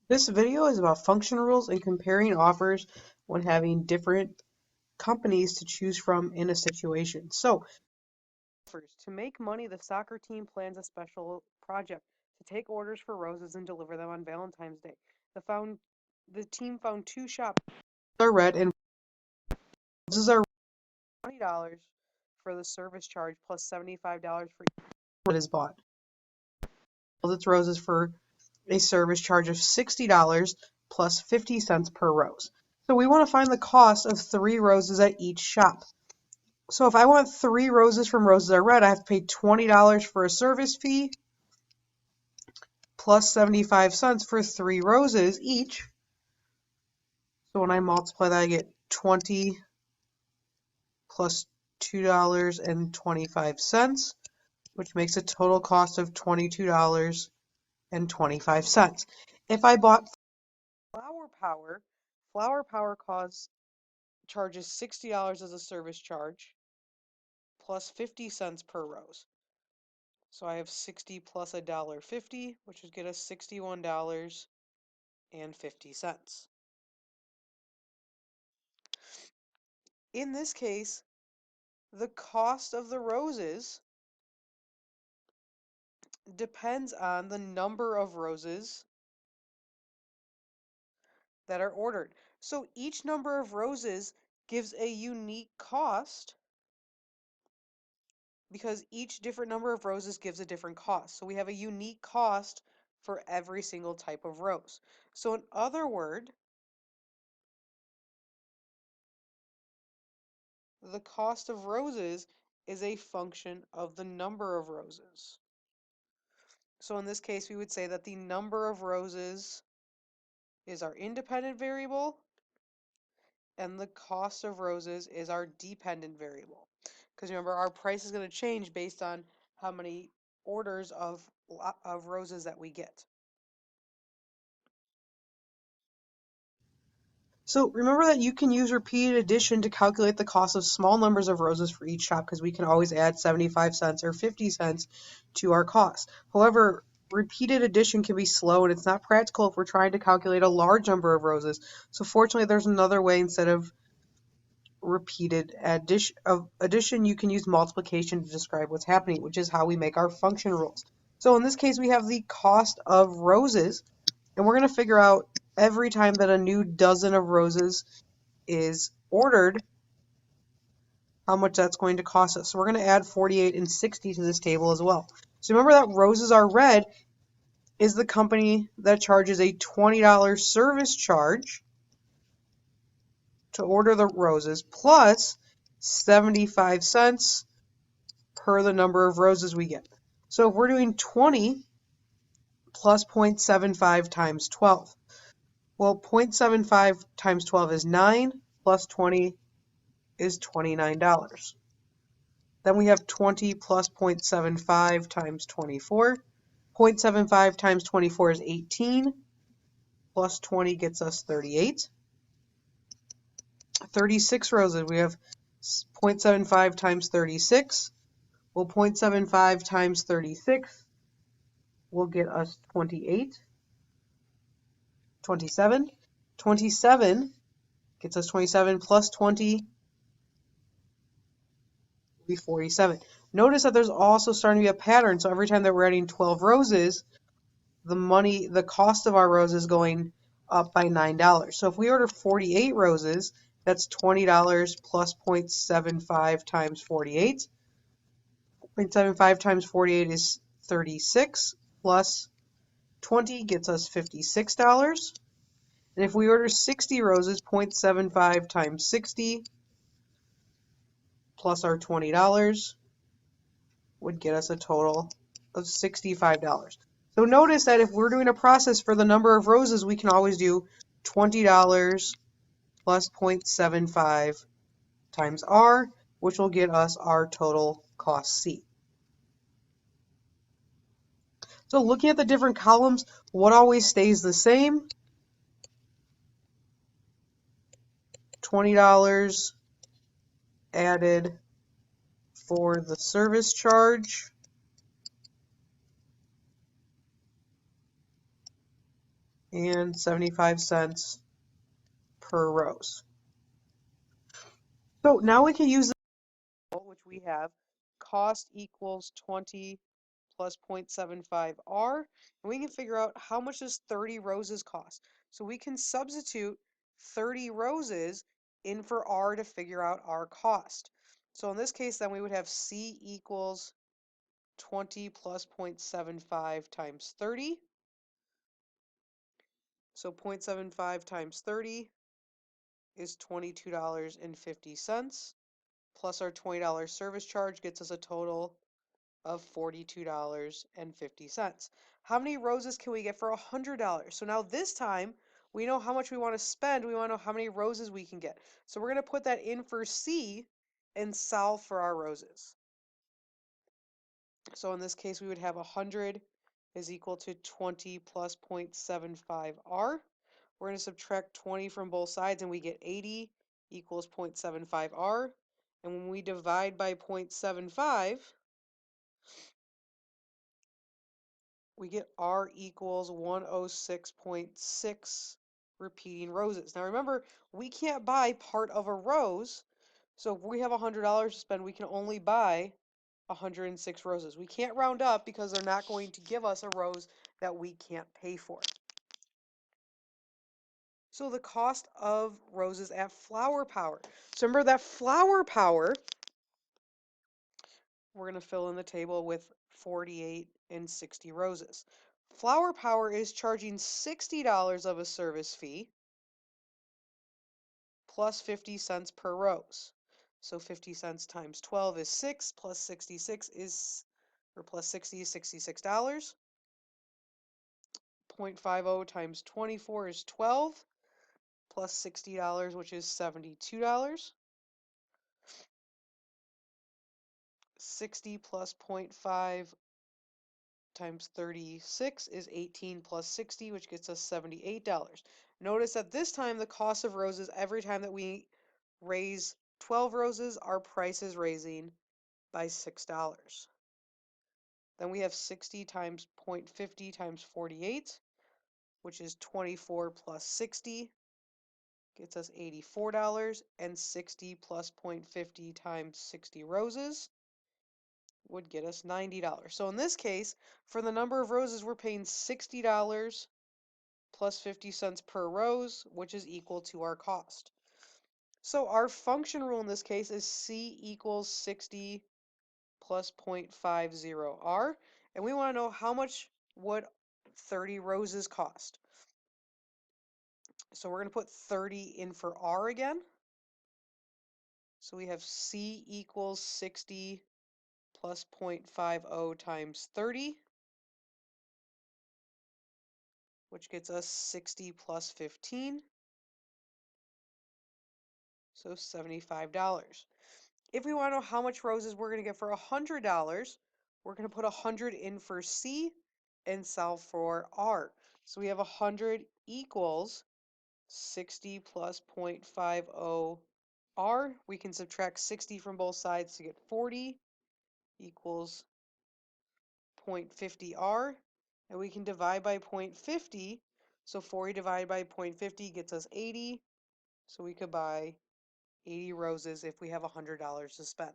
This video is about function rules and comparing offers when having different companies to choose from in a situation. So, first, to make money, the soccer team plans a special project to take orders for roses and deliver them on Valentine's Day. The team found two shops are red and roses are $20 for the service charge plus $75 for each that is bought. Its roses for a service charge of $60 plus 50 cents per rose. So we want to find the cost of 3 roses at each shop. So if I want 3 roses from Roses Are Red, I have to pay $20 for a service fee plus 75 cents for 3 roses each. So when I multiply that, I get 20 plus $2.25, which makes a total cost of $22.25. If I bought Flower Power charges $60 as a service charge plus 50 cents per rose. So I have 60 plus $1.50, which would get us $61.50. In this case, the cost of the roses depends on the number of roses that are ordered. So each number of roses gives a unique cost because each different number of roses gives a different cost. So we have a unique cost for every single type of rose. So in other words, the cost of roses is a function of the number of roses. So in this case, we would say that the number of roses is our independent variable, and the cost of roses is our dependent variable. Because remember, our price is going to change based on how many orders of roses that we get. So remember that you can use repeated addition to calculate the cost of small numbers of roses for each shop because we can always add 75 cents or 50 cents to our cost. However, repeated addition can be slow and it's not practical if we're trying to calculate a large number of roses. So fortunately, there's another way instead of repeated addition, you can use multiplication to describe what's happening, which is how we make our function rules. So in this case, we have the cost of roses, and we're going to figure out every time that a new dozen of roses is ordered, how much that's going to cost us. So we're going to add 48 and 60 to this table as well. So remember that Roses Are Red is the company that charges a $20 service charge to order the roses plus 75 cents per the number of roses we get. So if we're doing 20 plus 0.75 times 12, well, 0.75 times 12 is 9, plus 20 is $29. Then we have 20 plus 0.75 times 24. 0.75 times 24 is 18, plus 20 gets us 38. 36 roses, we have 0.75 times 36. Well, 0.75 times 36 will get us 28. 27. 27 gets us 27 plus 20 will be 47. Notice that there's also starting to be a pattern. So every time that we're adding 12 roses, the cost of our roses is going up by $9. So if we order 48 roses, that's $20 plus 0.75 times 48. 0.75 times 48 is 36 plus 20 gets us $56. And if we order 60 roses, 0.75 times 60 plus our $20 would get us a total of $65. So notice that if we're doing a process for the number of roses, we can always do $20 plus 0.75 times R, which will get us our total cost C. So looking at the different columns, what always stays the same? $20 added for the service charge. and 75 cents per rose. So now we can use the which we have cost equals 20 plus 0.75 R, and we can figure out how much does 30 roses cost. So we can substitute 30 roses in for R to figure out our cost. So in this case, then we would have C equals 20 plus 0.75 times 30. So 0.75 times 30 is $22.50, plus our $20 service charge gets us a total of $42.50. How many roses can we get for $100? So now this time we know how much we want to spend. We want to know how many roses we can get. So we're going to put that in for C and solve for our roses. So in this case, we would have 100 is equal to 20 plus 0.75 R. We're going to subtract 20 from both sides and we get 80 equals 0.75 R. And when we divide by 0.75, we get R equals 106.6 repeating roses. Now remember, we can't buy part of a rose. So if we have $100 to spend, we can only buy 106 roses. We can't round up because they're not going to give us a rose that we can't pay for. So the cost of roses at flower power. So remember that flower power, we're going to fill in the table with 48 and 60 roses. Flower power is charging $60 of a service fee plus 50 cents per rose. So 50 cents times 12 is 6, plus 66 is, or plus 60 is $66. 0.50 times 24 is 12, plus $60, which is $72. 60 plus 0.5 times 36 is 18 plus 60, which gets us $78. Notice that this time the cost of roses, every time that we raise 12 roses, our price is raising by $6. Then we have 60 times 0.50 times 48, which is 24 plus 60, gets us $84, and 60 plus 0.50 times 60 roses would get us $90. So in this case, for the number of roses, we're paying $60 plus 50 cents per rose, which is equal to our cost. So our function rule in this case is C equals 60 plus 0.50 R, and we want to know how much would 30 roses cost. So we're going to put 30 in for R again. So we have C equals 60 plus 0.50 times 30, which gets us 60 plus 15, so $75. If we want to know how much roses we're going to get for $100, we're going to put 100 in for C and solve for R. So we have 100 equals 60 plus 0.50 R. We can subtract 60 from both sides to get 40 equals 0.50 R. And we can divide by 0.50. So 40 divided by 0.50 gets us 80. So we could buy 80 roses if we have $100 to spend.